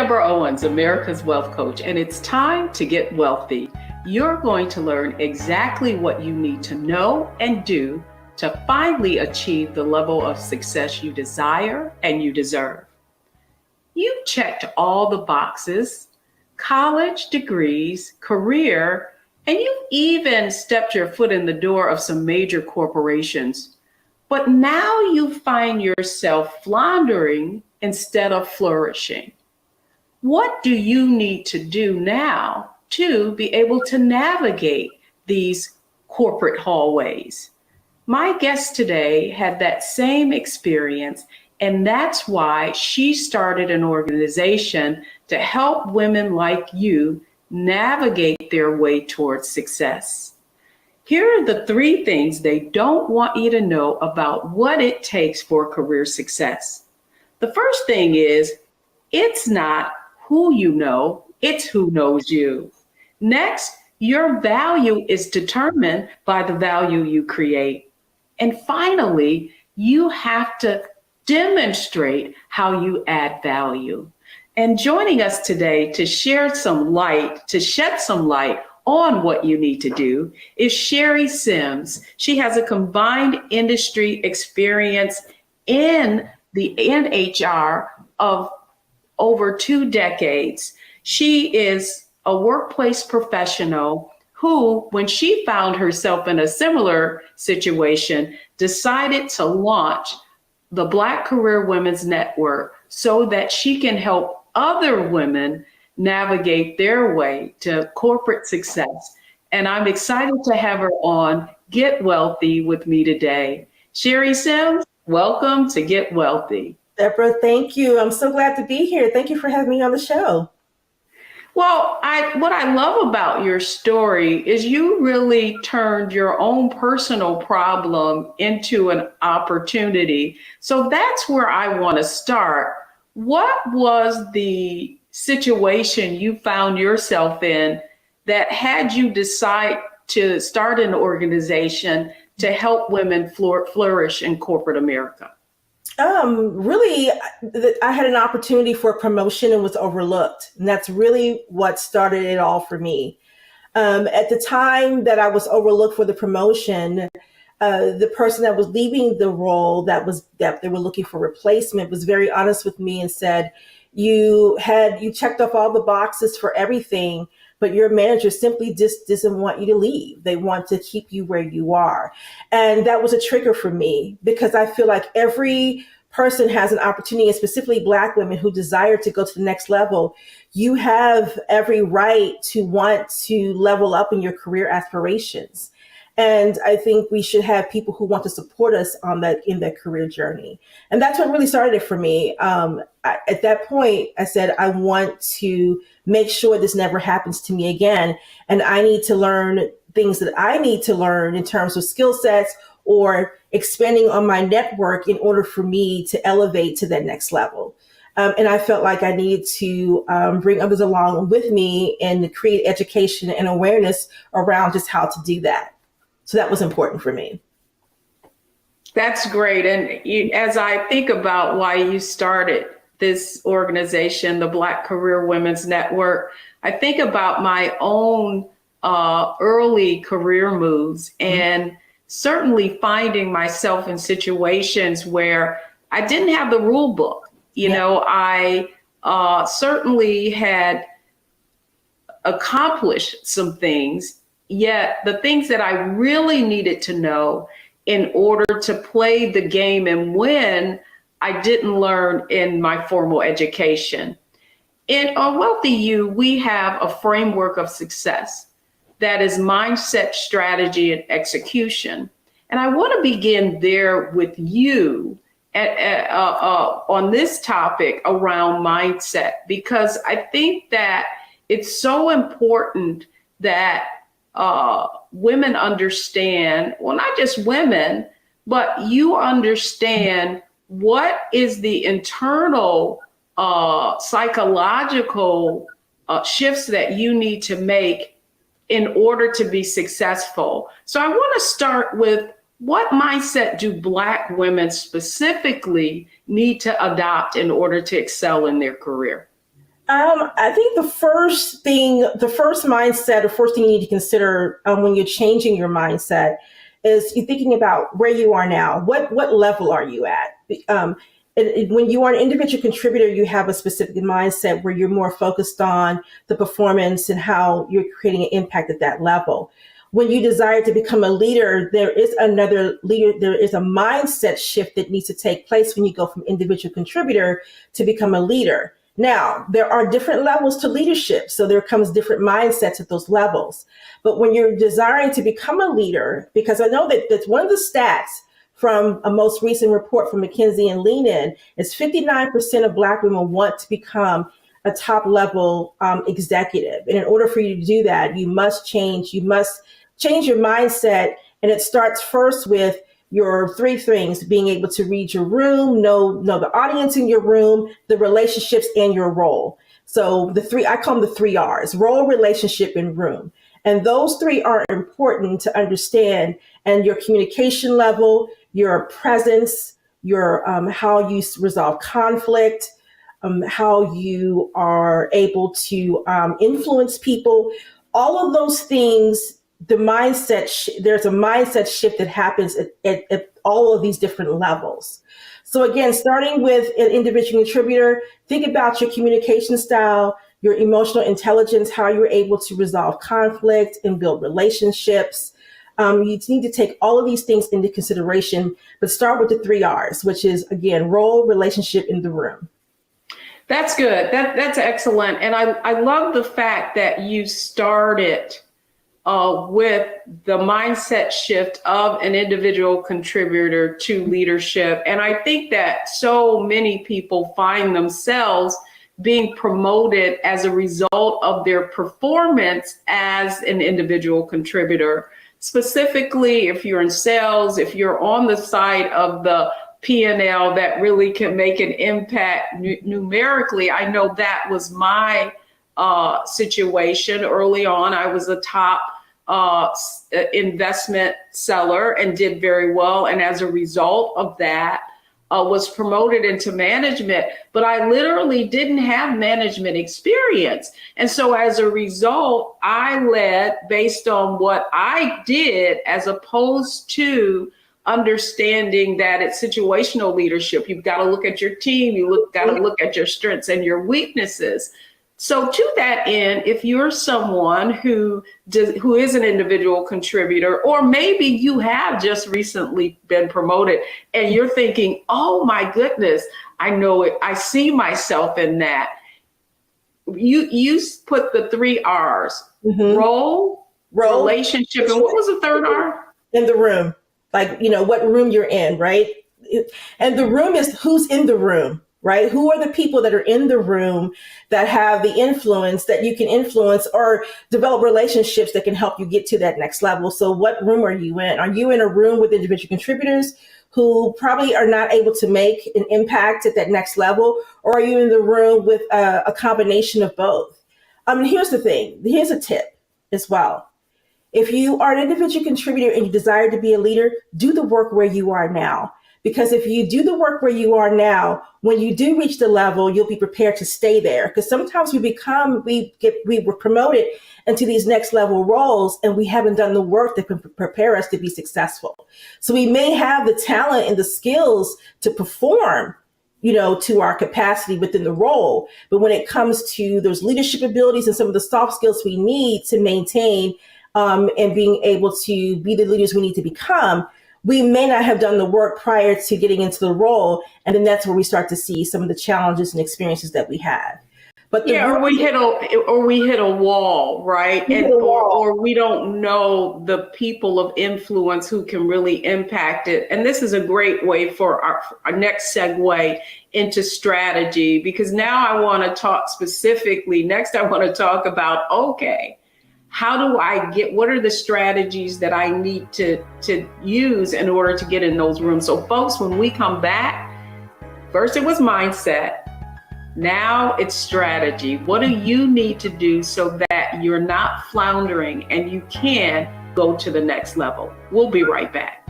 Deborah Owens, America's Wealth Coach, and it's time to get wealthy. You're going to learn exactly what you need to know and do to finally achieve the level of success you desire and you deserve. You checked all the boxes, college degrees, career, and you even stepped your foot in the door of some major corporations. But now you find yourself floundering instead of flourishing. What do you need to do now to be able to navigate these corporate hallways? My guest today had that same experience, and that's why she started an organization to help women like you navigate their way towards success. Here are the 3 things they don't want you to know about what it takes for career success. The first thing is, it's not who you know, it's who knows you. Next, your value is determined by the value you create. And finally, you have to demonstrate how you add value. And joining us today to shed some light on what you need to do is Sherry Sims. She has a combined industry experience in the HR of over 2 decades. She is a workplace professional who, when she found herself in a similar situation, decided to launch the Black Career Women's Network so that she can help other women navigate their way to corporate success. And I'm excited to have her on Get Wealthy with me today. Sherry Sims, welcome to Get Wealthy. Deborah, thank you. I'm so glad to be here. Thank you for having me on the show. Well, what I love about your story is you really turned your own personal problem into an opportunity. So that's where I want to start. What was the situation you found yourself in that had you decide to start an organization to help women flourish in corporate America? Really, I had an opportunity for a promotion and was overlooked. And that's really what started it all for me. At the time that I was overlooked for the promotion, the person that was leaving the role that they were looking for replacement was very honest with me and said, you checked off all the boxes for everything, but your manager simply just doesn't want you to leave. They want to keep you where you are. And that was a trigger for me because I feel like every person has an opportunity, and specifically Black women who desire to go to the next level. You have every right to want to level up in your career aspirations. And I think we should have people who want to support us in that career journey. And that's what really started it for me. At that point, I said, I want to make sure this never happens to me again. And I need to learn things that I need to learn in terms of skill sets or expanding on my network in order for me to elevate to that next level. And I felt like I needed to bring others along with me and create education and awareness around just how to do that. So that was important for me. That's great. And as I think about why you started this organization, the Black Career Women's Network, I think about my own early career moves and certainly finding myself in situations where I didn't have the rule book. You know, I certainly had accomplished some things, yet the things that I really needed to know in order to play the game and win, I didn't learn in my formal education. In Wealthy You, we have a framework of success that is mindset, strategy, and execution. And I want to begin there with you on this topic around mindset, because I think that it's so important that women understand, well, not just women, but you understand what is the internal psychological shifts that you need to make in order to be successful. So I want to start with, what mindset do Black women specifically need to adopt in order to excel in their career? I think the first mindset, the first thing you need to consider when you're changing your mindset is you're thinking about where you are now. What level are you at? When you are an individual contributor, you have a specific mindset where you're more focused on the performance and how you're creating an impact at that level. When you desire to become a leader, there is another leader. There is a mindset shift that needs to take place when you go from individual contributor to become a leader. Now, there are different levels to leadership, so there comes different mindsets at those levels. But when you're desiring to become a leader, because I know that that's one of the stats from a most recent report from McKinsey and Lean In is 59% of Black women want to become a top level executive. And in order for you to do that, you must change your mindset. And it starts first with your three things: being able to read your room, know the audience in your room, the relationships, and your role. So I call them the three R's: role, relationship, and room. And those three are important to understand. And your communication level, your presence, your how you resolve conflict, how you are able to influence people, all of those things. There's a mindset shift that happens at all of these different levels. So again, starting with an individual contributor, think about your communication style, your emotional intelligence, how you're able to resolve conflict and build relationships. You need to take all of these things into consideration, but start with the three R's, which is, again, role, relationship, in the room. That's good. That's excellent. And I love the fact that you started with the mindset shift of an individual contributor to leadership. And I think that so many people find themselves being promoted as a result of their performance as an individual contributor. Specifically, if you're in sales, if you're on the side of the P&L that really can make an impact numerically. I know that was my situation early on. I was a top investment seller and did very well. And as a result of that, was promoted into management, but I literally didn't have management experience. And so as a result, I led based on what I did as opposed to understanding that it's situational leadership. You've got to look at your team, got to look at your strengths and your weaknesses. So to that end, if you're someone who is an individual contributor, or maybe you have just recently been promoted and you're thinking, oh my goodness, I know it, I see myself in that. You put the three R's, role, relationship, and what was the third R? In the room, like, what room you're in, right? And the room is who's in the room. Right? Who are the people that are in the room that have the influence that you can influence or develop relationships that can help you get to that next level? So what room are you in? Are you in a room with individual contributors who probably are not able to make an impact at that next level? Or are you in the room with a combination of both? Here's the thing. Here's a tip as well. If you are an individual contributor and you desire to be a leader, do the work where you are now. Because if you do the work where you are now, when you do reach the level, you'll be prepared to stay there. Because sometimes we were promoted into these next level roles and we haven't done the work that can prepare us to be successful. So we may have the talent and the skills to perform, to our capacity within the role. But when it comes to those leadership abilities and some of the soft skills we need to maintain and being able to be the leaders we need to become, we may not have done the work prior to getting into the role. And then that's where we start to see some of the challenges and experiences that we have. But or we hit a wall, right? Or we don't know the people of influence who can really impact it. And this is a great way for our next segue into strategy, because now I want to talk specifically. Next, I want to talk about, okay, how do what are the strategies that I need to use in order to get in those rooms? So folks, when we come back, first it was mindset. Now it's strategy. What do you need to do so that you're not floundering and you can go to the next level? We'll be right back.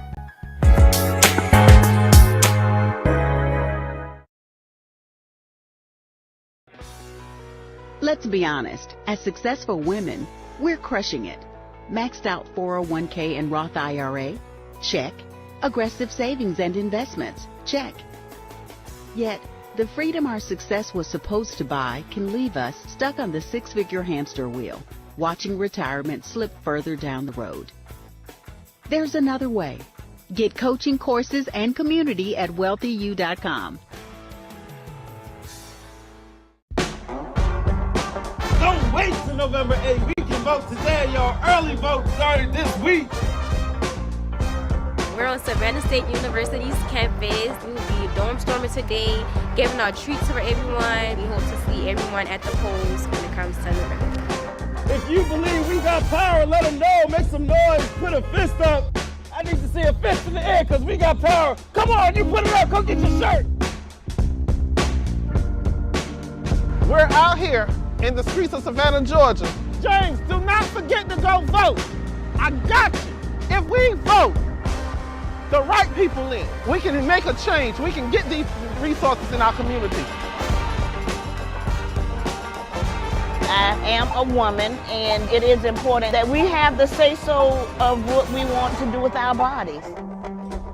Let's be honest, as successful women, we're crushing it. Maxed out 401k and Roth IRA? Check. Aggressive savings and investments? Check. Yet, the freedom our success was supposed to buy can leave us stuck on the six-figure hamster wheel, watching retirement slip further down the road. There's another way. Get coaching courses and community at wealthyu.com. Don't wait till November 8th. We can vote today, y'all. Early vote started this week. We're on Savannah State University's campus. We will be dorm storming today, giving out treats for everyone. We hope to see everyone at the polls when it comes to November. If you believe we got power, let them know. Make some noise. Put a fist up. I need to see a fist in the air because we got power. Come on, you put it up. Go get your shirt. We're out here in the streets of Savannah, Georgia. James, do not forget to go vote. I got you. If we vote the right people in, we can make a change. We can get these resources in our community. I am a woman, and it is important that we have the say-so of what we want to do with our bodies.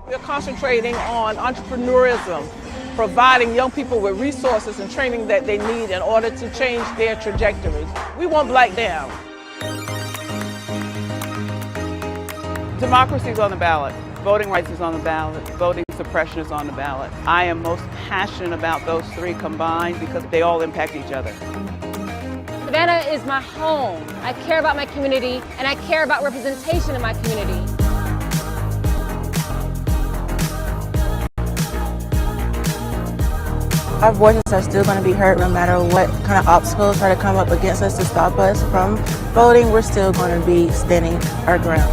We're concentrating on entrepreneurism, providing young people with resources and training that they need in order to change their trajectories. We want Black down. Democracy is on the ballot. Voting rights is on the ballot. Voting suppression is on the ballot. I am most passionate about those three combined because they all impact each other. Savannah is my home. I care about my community, and I care about representation in my community. Our voices are still going to be heard no matter what kind of obstacles try to come up against us to stop us from voting. We're still going to be standing our ground.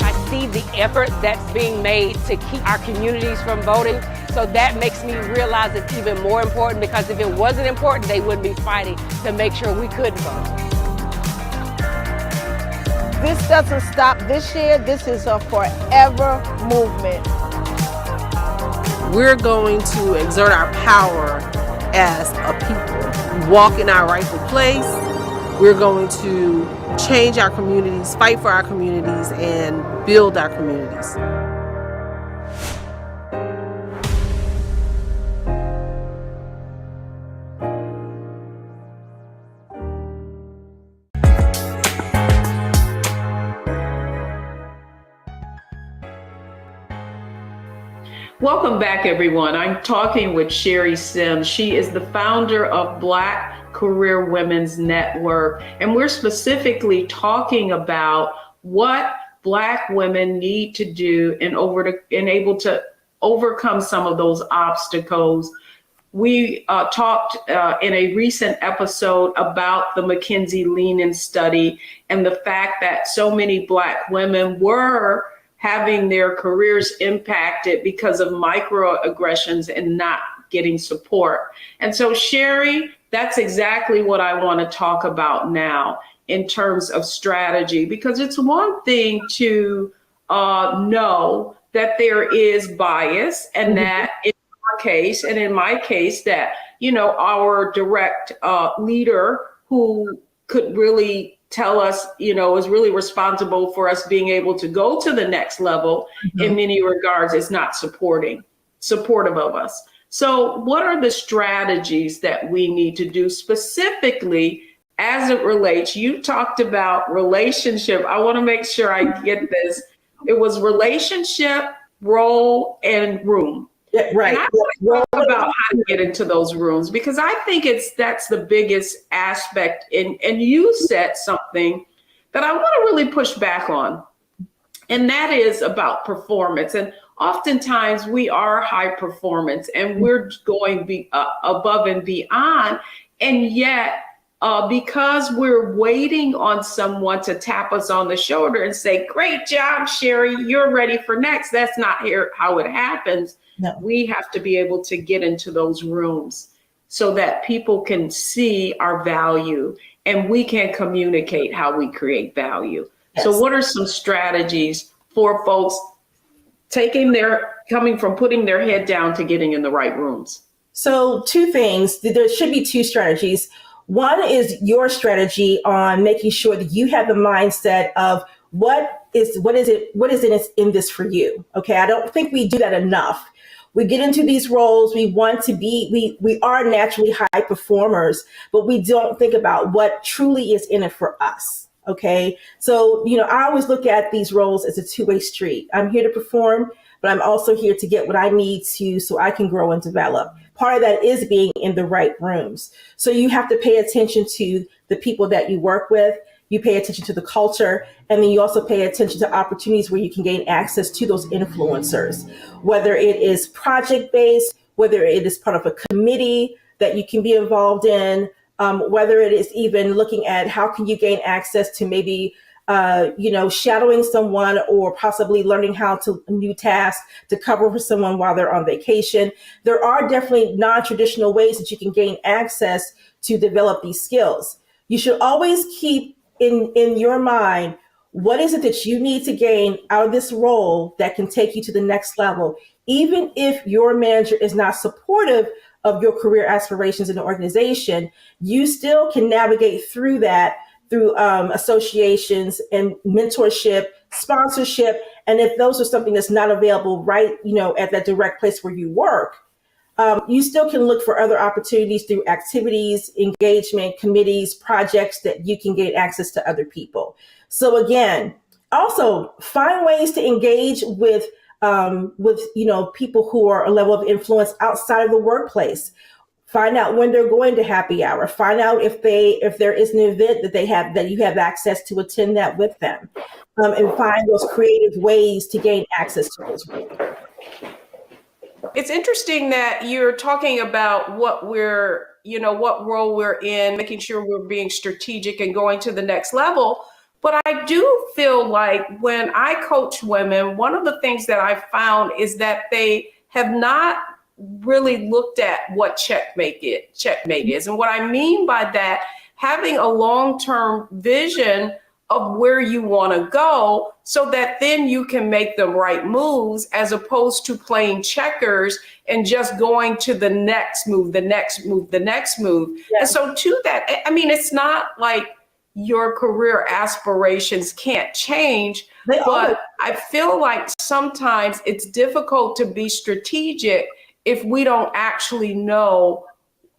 I see the effort that's being made to keep our communities from voting. So that makes me realize it's even more important, because if it wasn't important, they wouldn't be fighting to make sure we could vote. This doesn't stop this year. This is a forever movement. We're going to exert our power as a people, walk in our rightful place. We're going to change our communities, fight for our communities, and build our communities. Welcome back, everyone. I'm talking with Sherry Sims. She is the founder of Black Career Women's Network, and we're specifically talking about what Black women need to do in able to overcome some of those obstacles. We talked in a recent episode about the McKinsey Lean-In study and the fact that so many Black women were having their careers impacted because of microaggressions and not getting support. And so, Sherry, that's exactly what I want to talk about now in terms of strategy, because it's one thing to know that there is bias, and that in our case, and in my case, that, you know, our direct leader who could really tell us, you know, is really responsible for us being able to go to the next level in many regards, is not supportive of us. So what are the strategies that we need to do specifically as it relates? You talked about relationship. I want to make sure I get this. It was relationship, role, and room. Yeah, right. And I want to talk about how to get into those rooms, because I think that's the biggest aspect. And you said something that I want to really push back on, and that is about performance. And oftentimes we are high performance and we're going above and beyond. And yet, because we're waiting on someone to tap us on the shoulder and say, "Great job, Sherry, you're ready for next." That's not how it happens. No. We have to be able to get into those rooms so that people can see our value and we can communicate how we create value. Yes. So what are some strategies for folks coming from putting their head down to getting in the right rooms? So two things, there should be two strategies. One is your strategy on making sure that you have the mindset of what is in this for you. Okay. I don't think we do that enough. We get into these roles. We want to be, we are naturally high performers, but we don't think about what truly is in it for us. Okay. So, I always look at these roles as a two-way street. I'm here to perform, but I'm also here to get what I need to so I can grow and develop. Part of that is being in the right rooms. So you have to pay attention to the people that you work with. You pay attention to the culture, and then you also pay attention to opportunities where you can gain access to those influencers, whether it is project-based, whether it is part of a committee that you can be involved in, whether it is even looking at how can you gain access to maybe shadowing someone or possibly learning how to a new task to cover for someone while they're on vacation. There are definitely non-traditional ways that you can gain access to develop these skills. You should always keep in your mind, what is it that you need to gain out of this role that can take you to the next level? Even if your manager is not supportive of your career aspirations in the organization, you still can navigate through that through associations and mentorship, sponsorship. And if those are something that's not available right, at that direct place where you work, you still can look for other opportunities through activities, engagement, committees, projects that you can gain access to other people. So again, also find ways to engage with people who are a level of influence outside of the workplace. Find out when they're going to happy hour. Find out if there is an event that you have access to attend that with them, and find those creative ways to gain access to those roles. It's interesting that you're talking about what role we're in, making sure we're being strategic and going to the next level. But I do feel like when I coach women, one of the things that I found is that they have not really looked at what checkmate is. And what I mean by that, having a long-term vision of where you want to go so that then you can make the right moves as opposed to playing checkers and just going to the next move. Yeah. And so to that, it's not like your career aspirations can't change, but I feel like sometimes it's difficult to be strategic if we don't actually know,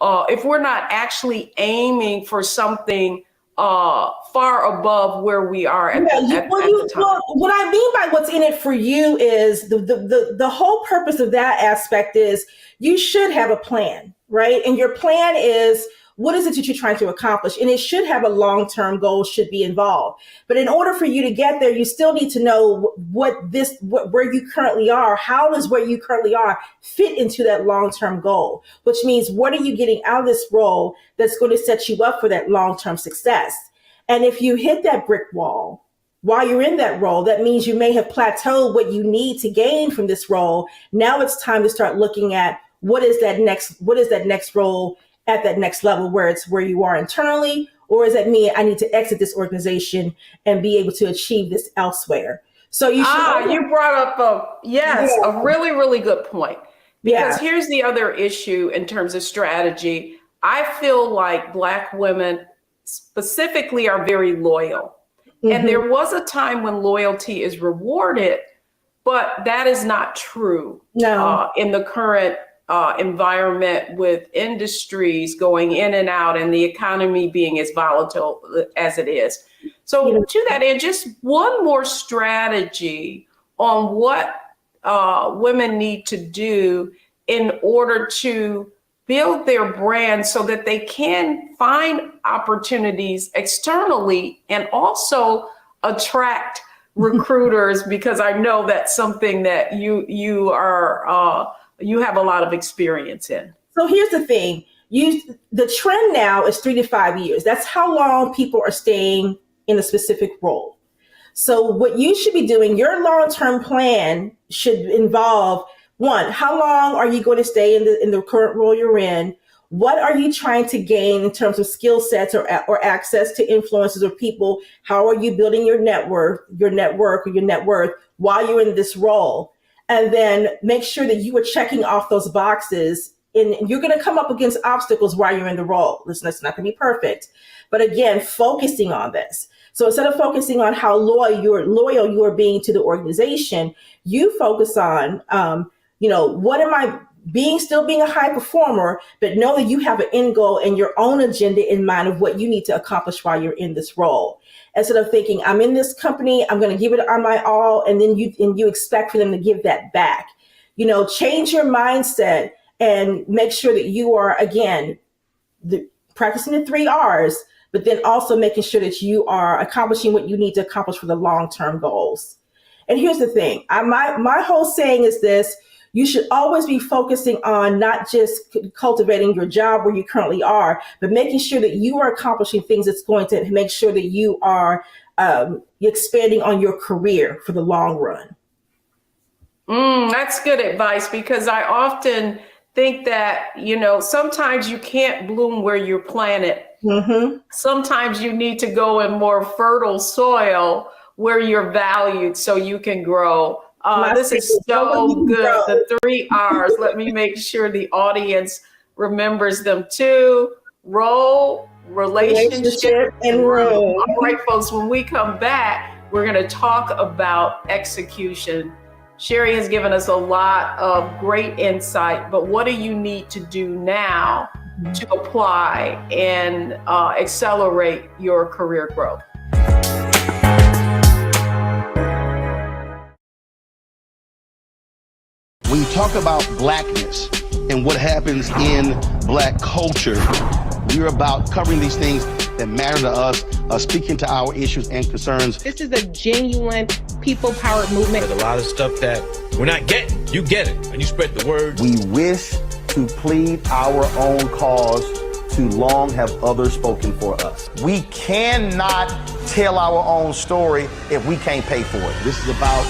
if we're not actually aiming for something far above where we are at the time. Well, what I mean by what's in it for you is the whole purpose of that aspect is you should have a plan, right? And your plan is, what is it that you're trying to accomplish? And it should have a long-term goal, should be involved. But in order for you to get there, you still need to know where you currently are. How does where you currently are fit into that long-term goal? Which means, what are you getting out of this role that's going to set you up for that long-term success? And if you hit that brick wall while you're in that role, that means you may have plateaued what you need to gain from this role. Now it's time to start looking at what is that next role at that next level, where it's where you are internally, or is that me? I need to exit this organization and be able to achieve this elsewhere. So you brought up a really, really good point. Because here's the other issue in terms of strategy. I feel like Black women specifically are very loyal. Mm-hmm. And there was a time when loyalty is rewarded, but that is not true in the current environment, with industries going in and out and the economy being as volatile as it is. So to that end, just one more strategy on what women need to do in order to build their brand so that they can find opportunities externally and also attract recruiters, because I know that's something that you have a lot of experience in. So here's the thing. The trend now is 3 to 5 years. That's how long people are staying in a specific role. So what you should be doing, your long-term plan should involve, one, how long are you going to stay in the current role you're in? What are you trying to gain in terms of skill sets or access to influencers or people? How are you building your network or your net worth while you're in this role? And then make sure that you are checking off those boxes and you're going to come up against obstacles while you're in the role. Listen, it's not going to be perfect, but again, focusing on this. So instead of focusing on how loyal you are being to the organization, you focus on, what am I still being a high performer, but know that you have an end goal and your own agenda in mind of what you need to accomplish while you're in this role. Instead of thinking, I'm in this company, I'm going to give it on my all, and then you expect for them to give that back. Change your mindset and make sure that you are, again, practicing the 3 R's, but then also making sure that you are accomplishing what you need to accomplish for the long-term goals. And here's the thing, my whole saying is this: you should always be focusing on not just cultivating your job where you currently are, but making sure that you are accomplishing things that's going to make sure that you are expanding on your career for the long run. That's good advice, because I often think that, sometimes you can't bloom where you're planted. Mm-hmm. Sometimes you need to go in more fertile soil where you're valued so you can grow. This is so good. The 3 R's. Let me make sure the audience remembers them too. Role, relationship, and room. All right, folks, when we come back, we're going to talk about execution. Sherry has given us a lot of great insight, but what do you need to do now to apply and accelerate your career growth? When you talk about Blackness and what happens in Black culture, we're about covering these things that matter to us, speaking to our issues and concerns. This is a genuine people-powered movement. There's a lot of stuff that we're not getting. You get it, and you spread the word. We wish to plead our own cause. Too long have others spoken for us. We cannot tell our own story if we can't pay for it. This is about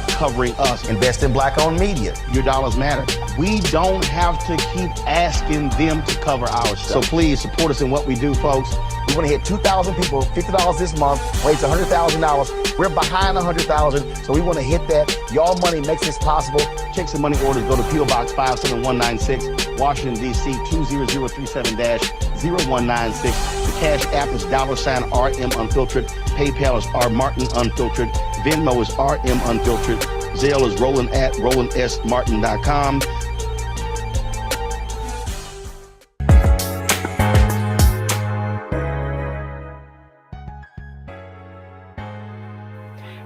covering us. Invest in Black-owned media. Your dollars matter. We don't have to keep asking them to cover our stuff. So please support us in what we do, folks. We want to hit 2,000 people, $50 this month, raise $100,000. We're behind 100,000, so we want to hit that. Y'all money makes this possible. Checks and money orders go to P.O. Box 57196, Washington, D.C. 20037-0196. The Cash App is $RM Unfiltered. PayPal is R Martin Unfiltered. Venmo is RM Unfiltered. Zelle is Roland@RolandSMartin.com.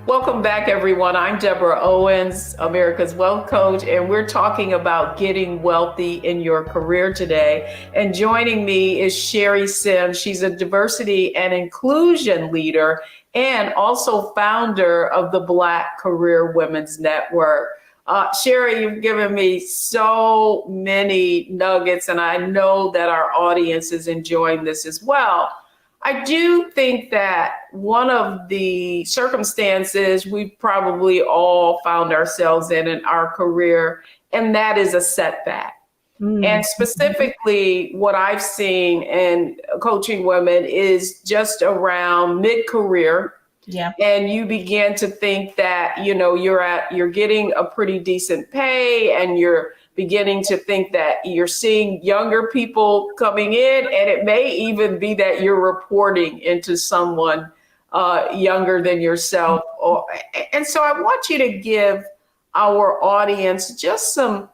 Welcome back, everyone. I'm Deborah Owens, America's Wealth Coach, and we're talking about getting wealthy in your career today. And joining me is Sherry Sims. She's a diversity and inclusion leader and also founder of the Black Career Women's Network. Sherry, you've given me so many nuggets, and I know that our audience is enjoying this as well. I do think that one of the circumstances we probably all found ourselves in our career, and that is a setback. And specifically what I've seen in coaching women is just around mid-career. Yeah. And you begin to think that, you're getting a pretty decent pay, and you're beginning to think that you're seeing younger people coming in, and it may even be that you're reporting into someone younger than yourself. And so I want you to give our audience just some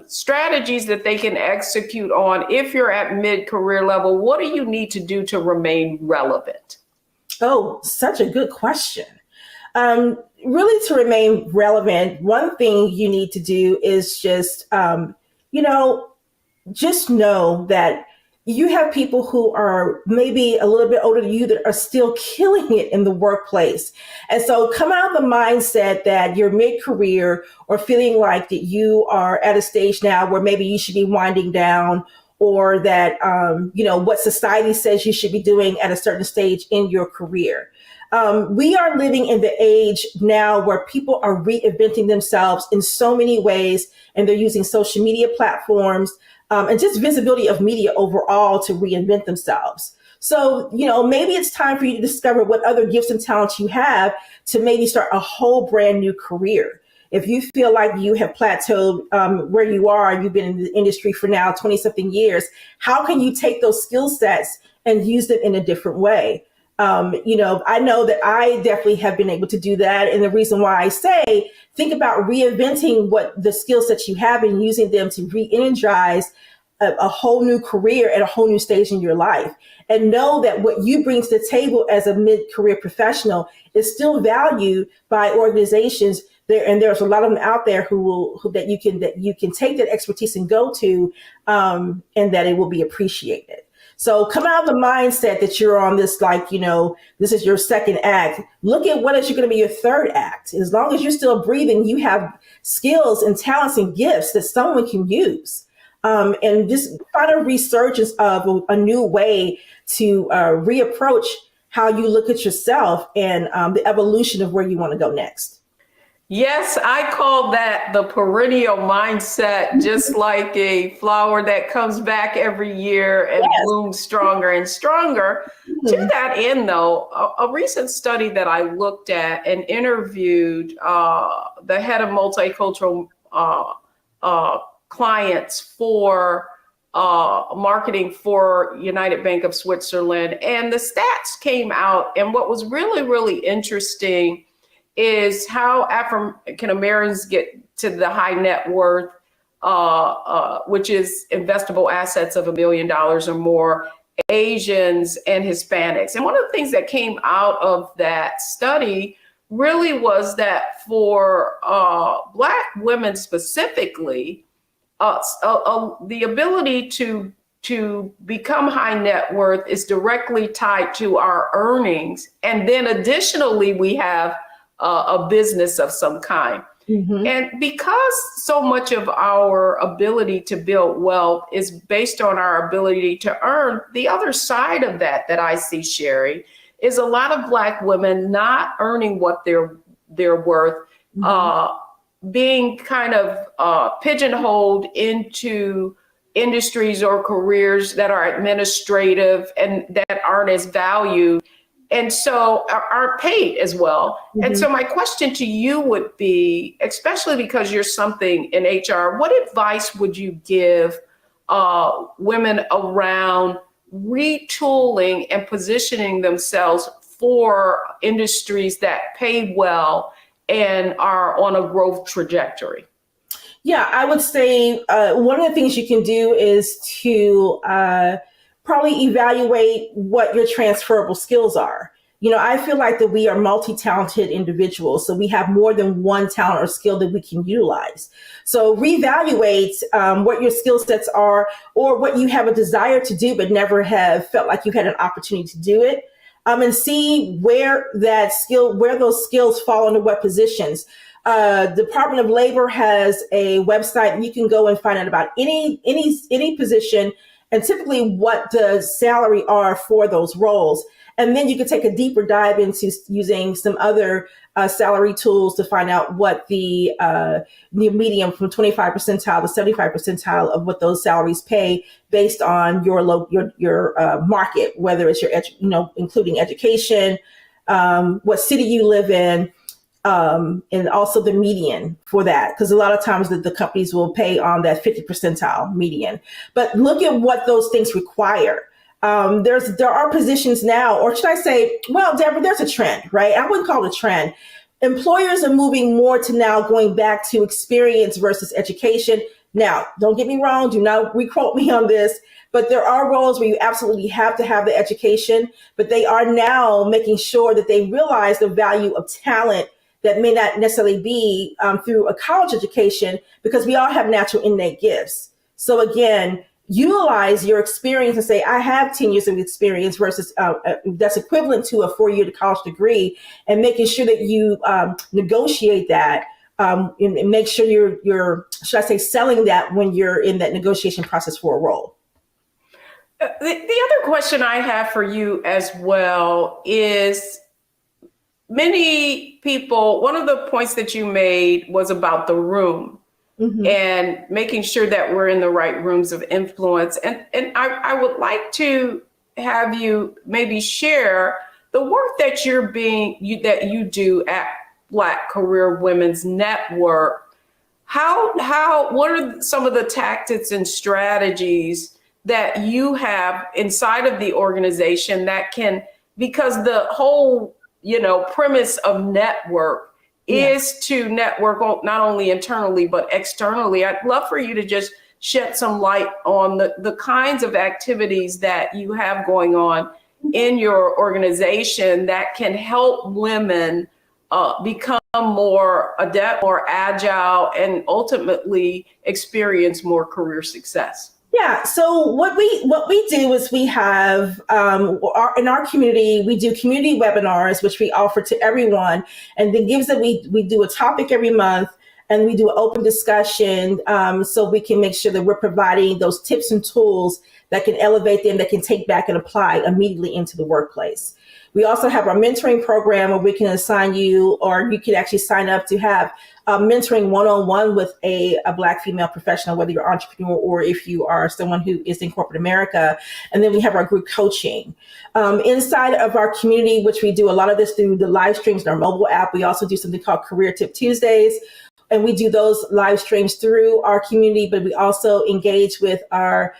strategies that they can execute on. If you're at mid-career level, what do you need to do to remain relevant? Oh, such a good question. Really, to remain relevant, one thing you need to do is just know that you have people who are maybe a little bit older than you that are still killing it in the workplace. And so come out of the mindset that you're mid-career or feeling like that you are at a stage now where maybe you should be winding down, or that, what society says you should be doing at a certain stage in your career. We are living in the age now where people are reinventing themselves in so many ways, and they're using social media platforms and just visibility of media overall to reinvent themselves. So, maybe it's time for you to discover what other gifts and talents you have to maybe start a whole brand new career. If you feel like you have plateaued where you are, you've been in the industry for now 20 something years, how can you take those skill sets and use them in a different way? I know that I definitely have been able to do that. And the reason why I say, think about reinventing what the skill sets you have and using them to re-energize a whole new career at a whole new stage in your life. And know that what you bring to the table as a mid-career professional is still valued by organizations there. And there's a lot of them out there that you can take that expertise and go to, and that it will be appreciated. So come out of the mindset that you're on this, this is your second act. Look at what is going to be your third act. As long as you're still breathing, you have skills and talents and gifts that someone can use. And just find a resurgence of a new way to reapproach how you look at yourself and the evolution of where you want to go next. Yes, I call that the perennial mindset, just like a flower that comes back every year and blooms stronger and stronger. To that end, though, a recent study that I looked at and interviewed the head of multicultural clients for marketing for United Bank of Switzerland, and the stats came out. And what was really, really interesting is how African Americans get to the high net worth, which is investable assets of $1 billion or more, Asians and Hispanics. And one of the things that came out of that study really was that for Black women specifically, the ability to become high net worth is directly tied to our earnings. And then additionally, we have a business of some kind. Mm-hmm. And because so much of our ability to build wealth is based on our ability to earn, the other side of that I see, Sherry, is a lot of Black women not earning what they're worth, being kind of pigeonholed into industries or careers that are administrative and that aren't as valued, and so aren't paid as well. Mm-hmm. And so my question to you would be, especially because you're something in HR, what advice would you give women around retooling and positioning themselves for industries that pay well and are on a growth trajectory? Yeah, I would say one of the things you can do is to probably evaluate what your transferable skills are. I feel like that we are multi-talented individuals, so we have more than one talent or skill that we can utilize. So reevaluate what your skill sets are, or what you have a desire to do but never have felt like you had an opportunity to do it, and see where those skills fall into what positions. Department of Labor has a website, and you can go and find out about any position and typically what the salary are for those roles. And then you can take a deeper dive into using some other salary tools to find out what the median from 25 percentile to 75 percentile of what those salaries pay based on your market, whether it's including education, what city you live in, and also the median for that, because a lot of times the companies will pay on that 50 percentile median. But look at what those things require. There are positions now, or should I say, well, Deborah, there's a trend, right? I wouldn't call it a trend. Employers are moving more to now going back to experience versus education. Now, don't get me wrong, do not requote me on this, but there are roles where you absolutely have to have the education, but they are now making sure that they realize the value of talent that may not necessarily be through a college education, because we all have natural innate gifts. So again, utilize your experience and say, I have 10 years of experience versus that's equivalent to a 4-year college degree, and making sure that you negotiate that and make sure you're, should I say, selling that when you're in that negotiation process for a role. The other question I have for you as well is, many people, one of the points that you made was about the room. Mm-hmm. And making sure that we're in the right rooms of influence. And I would like to have you maybe share the work that you do at Black Career Women's Network, what are some of the tactics and strategies that you have inside of the organization that can, because the whole, premise of network is to network not only internally, but externally. I'd love for you to just shed some light on the kinds of activities that you have going on in your organization that can help women become more adept, more agile, and ultimately experience more career success. Yeah. So what we do is we have in our community, we do community webinars, which we offer to everyone, and then gives that we do a topic every month, and we do an open discussion, so we can make sure that we're providing those tips and tools that can elevate them, that can take back and apply immediately into the workplace. We also have our mentoring program where we can assign you, or you can actually sign up to have mentoring one-on-one with a Black female professional, whether you're an entrepreneur or if you are someone who is in corporate America. And then we have our group coaching. Inside of our community, which we do a lot of this through the live streams in our mobile app, we also do something called Career Tip Tuesdays. And we do those live streams through our community, but we also engage with our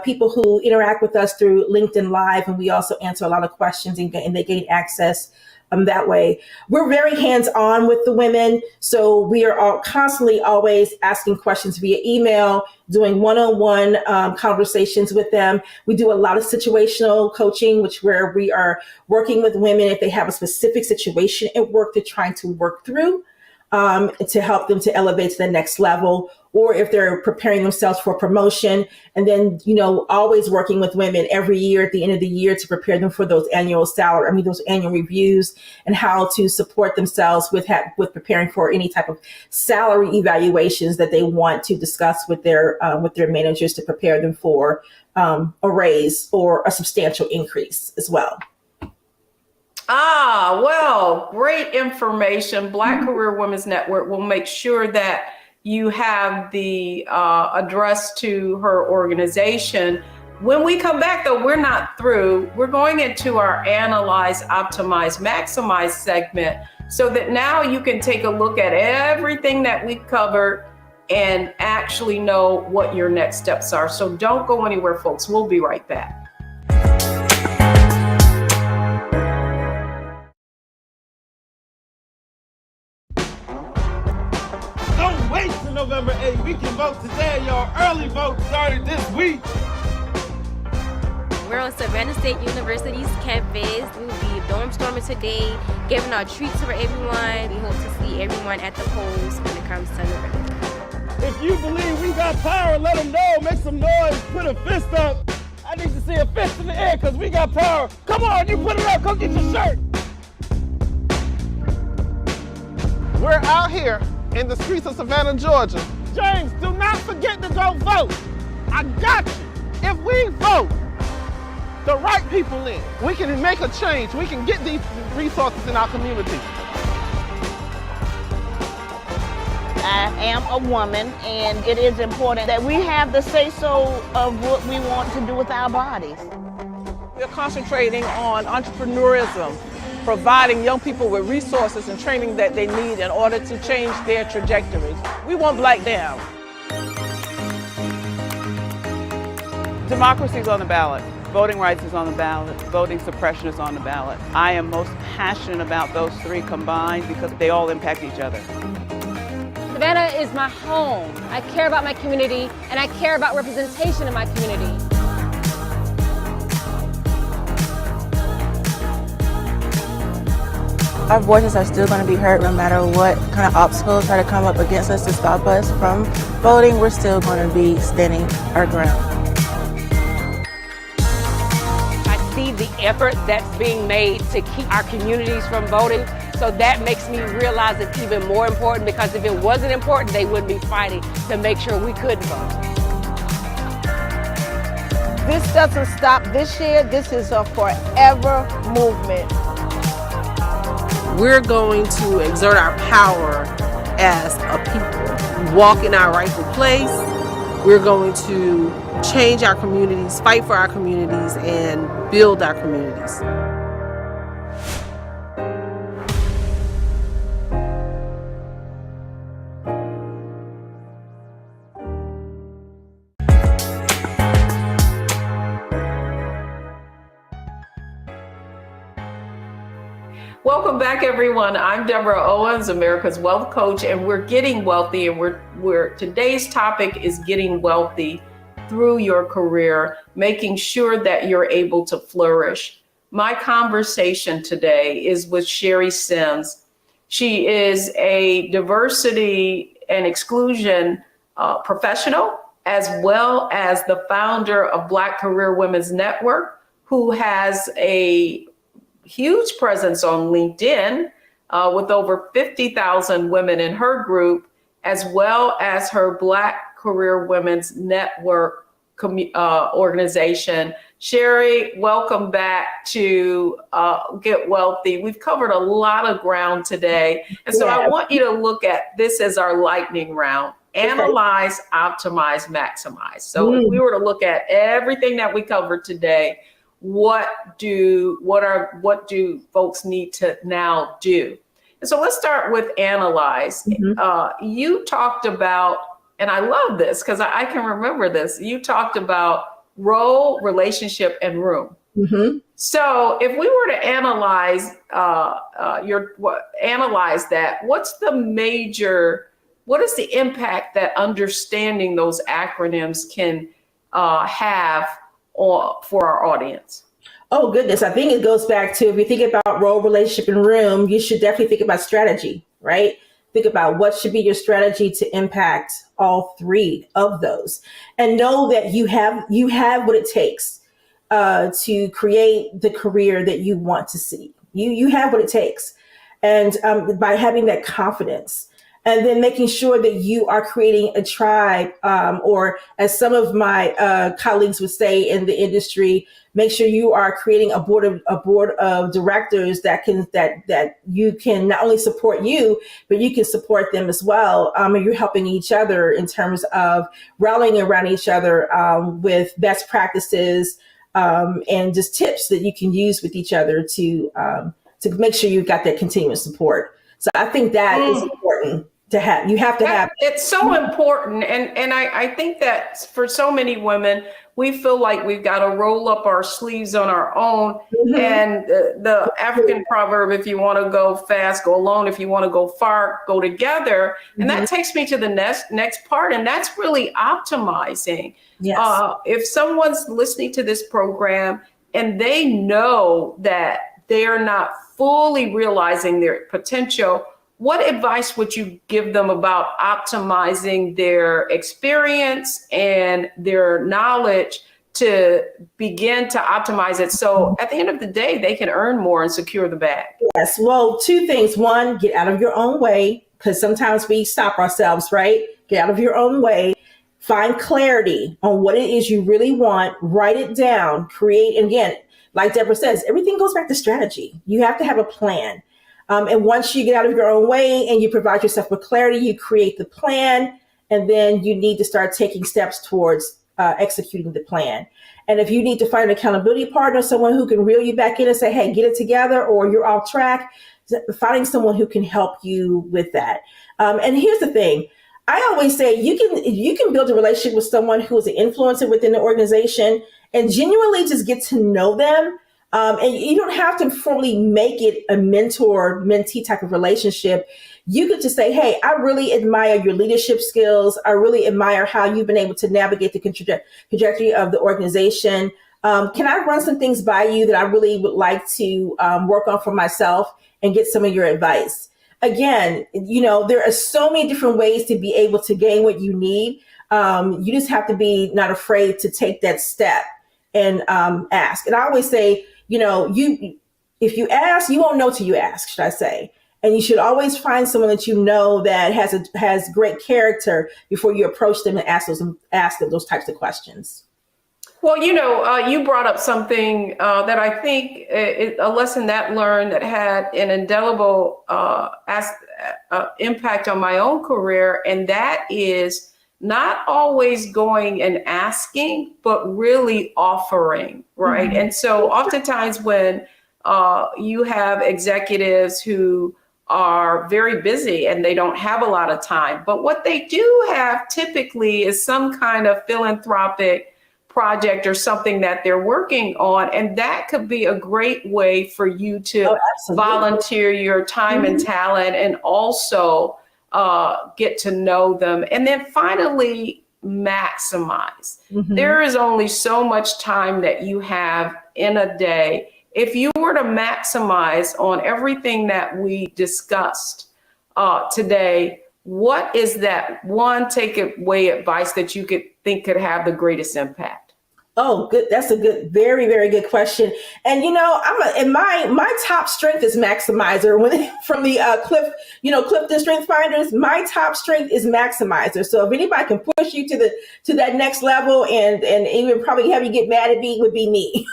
people who interact with us through LinkedIn Live, and we also answer a lot of questions, and they gain access that way. We're very hands-on with the women, so we are all constantly always asking questions via email, doing one-on-one conversations with them. We do a lot of situational coaching, where we are working with women if they have a specific situation at work they're trying to work through, to help them to elevate to the next level, or if they're preparing themselves for promotion. And then, always working with women every year at the end of the year to prepare them for those those annual reviews, and how to support themselves with preparing for any type of salary evaluations that they want to discuss with their managers to prepare them for a raise or a substantial increase as well. Well, great information. Black Career Women's Network will make sure that you have the address to her organization. When we come back, though, we're not through. We're going into our Analyze, Optimize, Maximize segment, so that now you can take a look at everything that we've covered and actually know what your next steps are. So don't go anywhere, folks. We'll be right back. November 8th. We can vote today, y'all. Early vote started this week. We're on Savannah State University's campus. We'll be dorm storming today, giving out treats for everyone. We hope to see everyone at the polls when it comes to November. If you believe we got power, let them know. Make some noise. Put a fist up. I need to see a fist in the air because we got power. Come on, you put it up. Go get your shirt. We're out here in the streets of Savannah, Georgia. James, do not forget to go vote. I got you. If we vote the right people in, we can make a change. We can get these resources in our community. I am a woman, and it is important that we have the say-so of what we want to do with our bodies. We're concentrating on entrepreneurism, providing young people with resources and training that they need in order to change their trajectories. We want Black down. Democracy is on the ballot. Voting rights is on the ballot. Voting suppression is on the ballot. I am most passionate about those three combined because they all impact each other. Savannah is my home. I care about my community, and I care about representation in my community. Our voices are still going to be heard no matter what kind of obstacles try to come up against us to stop us from voting. We're still going to be standing our ground. I see the effort that's being made to keep our communities from voting. So that makes me realize it's even more important, because if it wasn't important, they wouldn't be fighting to make sure we could vote. This doesn't stop this year. This is a forever movement. We're going to exert our power as a people, walk in our rightful place. We're going to change our communities, fight for our communities, and build our communities. welcome back, everyone. I'm Deborah Owens, America's Wealth Coach, and we're getting wealthy. And today's topic is getting wealthy through your career, making sure that you're able to flourish. My conversation today is with Sherry Sims. She is a diversity and exclusion professional, as well as the founder of Black Career Women's Network, who has a huge presence on LinkedIn with over 50,000 women in her group, as well as her Black Career Women's Network organization. Sherry, welcome back to Get Wealthy. We've covered a lot of ground today. And so I want you to look at this as our lightning round. Analyze, optimize, maximize. So if we were to look at everything that we covered today, what do folks need to now do? And so let's start with analyze. You talked about, and I love this because I can remember this. You talked about role, relationship, and room. So if we were to analyze analyze that, what is the impact that understanding those acronyms can have for our audience? Oh, goodness. I think it goes back to, if you think about role, relationship, and room, you should definitely think about strategy, right? Think about what should be your strategy to impact all three of those, and know that you have what it takes to create the career that you want to see. You have what it takes. And by having that confidence, and then making sure that you are creating a tribe, or as some of my colleagues would say in the industry, make sure you are creating a board of directors that you can not only support you, but you can support them as well. And you're helping each other in terms of rallying around each other with best practices and just tips that you can use with each other to make sure you've got that continuous support. So I think that is important to have. You have to have. It's so important. And I think that for so many women, we feel like we've got to roll up our sleeves on our own. And the African proverb, if you want to go fast, go alone. If you want to go far, go together. And that takes me to the next part. And that's really optimizing. Yes. If someone's listening to this program and they know that they're not fully realizing their potential, what advice would you give them about optimizing their experience and their knowledge to begin to optimize it, so at the end of the day, they can earn more and secure the bag? Yes. Well, two things. One, get out of your own way, because sometimes we stop ourselves, right? Get out of your own way. Find clarity on what it is you really want. Write it down. Create. And again, like Deborah says, everything goes back to strategy. You have to have a plan. And once you get out of your own way and you provide yourself with clarity, you create the plan, and then you need to start taking steps towards executing the plan. And if you need to find an accountability partner, someone who can reel you back in and say, hey, get it together, or you're off track, finding someone who can help you with that. And here's the thing. I always say you can build a relationship with someone who is an influencer within the organization and genuinely just get to know them. And you don't have to formally make it a mentor-mentee type of relationship. You could just say, hey, I really admire your leadership skills. I really admire how you've been able to navigate the trajectory of the organization. Can I run some things by you that I really would like to work on for myself and get some of your advice? Again, there are so many different ways to be able to gain what you need. You just have to be not afraid to take that step and ask. And I always say, if you ask, you won't know till you ask, should I say. And you should always find someone that you know that has great character before you approach them and ask them those types of questions. Well, you brought up something that I think a lesson that learned that had an indelible impact on my own career, and that is not always going and asking, but really offering, right? And so oftentimes when you have executives who are very busy and they don't have a lot of time, but what they do have typically is some kind of philanthropic project or something that they're working on. And that could be a great way for you to volunteer your time and talent, and also get to know them. And then finally, maximize. There is only so much time that you have in a day. If you were to maximize on everything that we discussed today, what is that one takeaway advice that you could think could have the greatest impact? Oh, good. That's a good, very, very good question. And my top strength is maximizer. From the Clifton Strength Finders, my top strength is maximizer. So if anybody can push you to that next level and even probably have you get mad at me, would be me.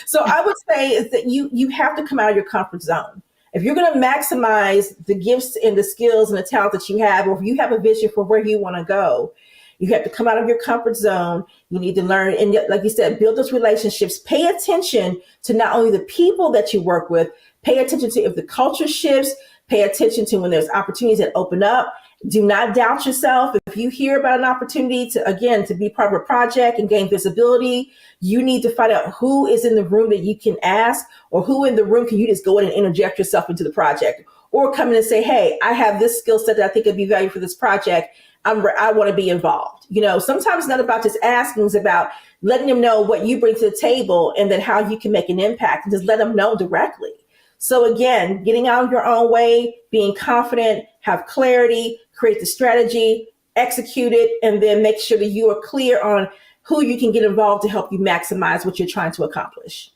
So I would say is that you have to come out of your comfort zone. If you're going to maximize the gifts and the skills and the talent that you have, or if you have a vision for where you want to go, you have to come out of your comfort zone. You need to learn, and like you said, build those relationships. Pay attention to not only the people that you work with, pay attention to if the culture shifts, pay attention to when there's opportunities that open up. Do not doubt yourself. If you hear about an opportunity to be part of a project and gain visibility, you need to find out who is in the room that you can ask, or who in the room can you just go in and interject yourself into the project, or come in and say, hey, I have this skill set that I think would be valuable for this project. I want to be involved. Sometimes it's not about just asking, it's about letting them know what you bring to the table and then how you can make an impact, and just let them know directly. So again, getting out of your own way, being confident, have clarity, create the strategy, execute it, and then make sure that you are clear on who you can get involved to help you maximize what you're trying to accomplish.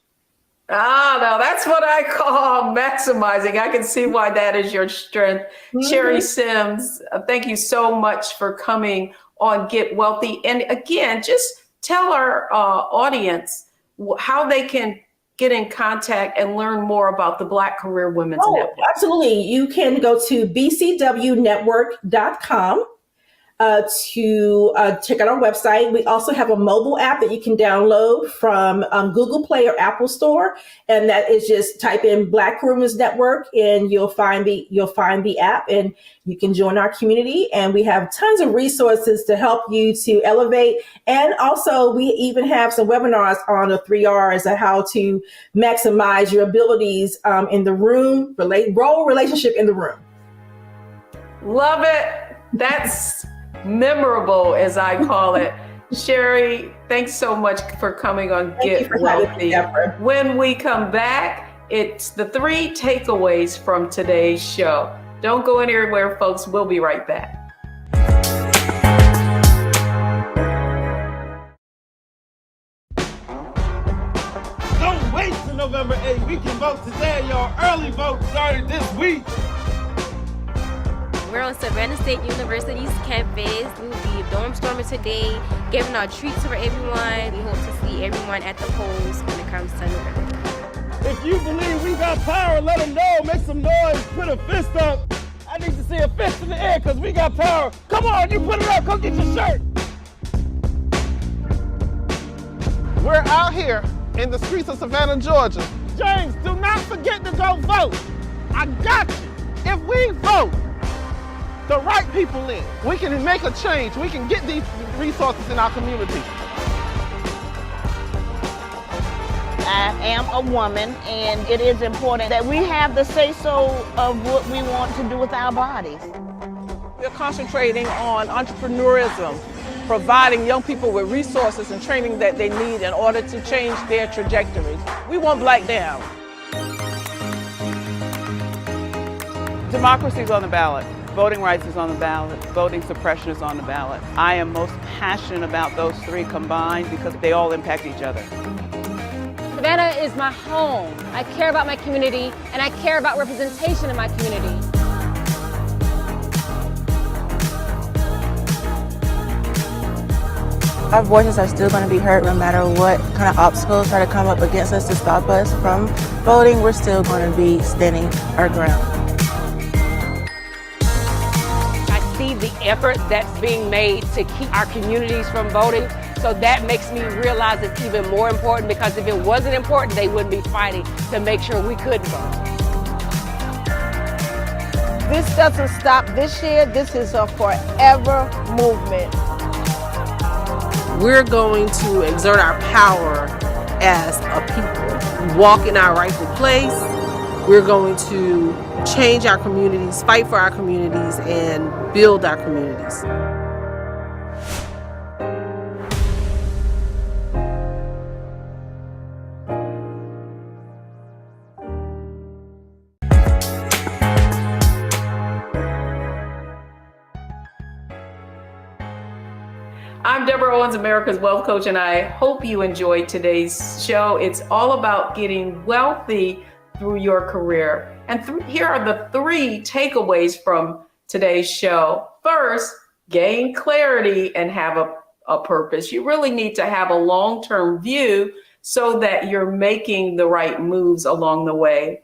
Now that's what I call maximizing. I can see why that is your strength. Sherry Sims, thank you so much for coming on Get Wealthy. And again, just tell our audience how they can get in contact and learn more about the Black Career Women's Network. Absolutely. You can go to bcwnetwork.com. To check out our website. We also have a mobile app that you can download from Google Play or Apple Store, and that is just type in Black Women's Network, and you'll find the app, and you can join our community. And we have tons of resources to help you to elevate. And also, we even have some webinars on the 3 R's of how to maximize your abilities in the room, role relationship in the room. Love it. That's memorable, as I call it. Sherry, thanks so much for coming on Get Wealthy. When we come back, it's the 3 takeaways from today's show. Don't go anywhere, folks. We'll be right back. Don't wait till November 8th. We can vote today, y'all. Early vote started this week. We're on Savannah State University's campus. We will be dorm storming today, giving out treats for everyone. We hope to see everyone at the polls when it comes to November. If you believe we got power, let them know. Make some noise. Put a fist up. I need to see a fist in the air because we got power. Come on, you put it up. Come get your shirt. We're out here in the streets of Savannah, Georgia. James, do not forget to go vote. I got you. If we vote the right people in, we can make a change. We can get these resources in our community. I am a woman, and it is important that we have the say-so of what we want to do with our bodies. We're concentrating on entrepreneurism, providing young people with resources and training that they need in order to change their trajectories. We want Black down. Democracy is on the ballot. Voting rights is on the ballot. Voting suppression is on the ballot. I am most passionate about those 3 combined because they all impact each other. Savannah is my home. I care about my community, and I care about representation in my community. Our voices are still going to be heard no matter what kind of obstacles try to come up against us to stop us from voting. We're still going to be standing our ground. See the effort that's being made to keep our communities from voting. So that makes me realize it's even more important, because if it wasn't important, they wouldn't be fighting to make sure we could vote. This doesn't stop this year. This is a forever movement. we're going to exert our power as a people, walk in our rightful place. We're going to change our communities, fight for our communities, and build our communities. I'm Deborah Owens, America's Wealth Coach, and I hope you enjoyed today's show. It's all about getting wealthy through your career. And here are the 3 takeaways from today's show. First, gain clarity and have a purpose. You really need to have a long-term view so that you're making the right moves along the way.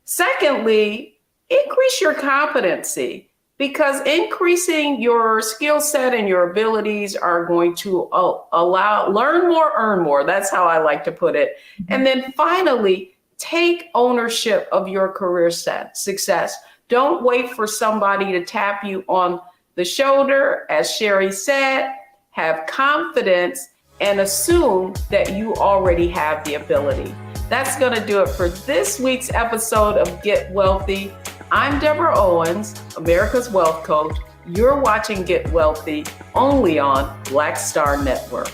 Secondly, increase your competency, because increasing your skill set and your abilities are going to learn more, earn more. That's how I like to put it. And then finally, take ownership of your career success. Don't wait for somebody to tap you on the shoulder. As Sherry said, have confidence and assume that you already have the ability. That's going to do it for this week's episode of Get Wealthy. I'm Deborah Owens, America's Wealth Coach. You're watching Get Wealthy only on Black Star Network.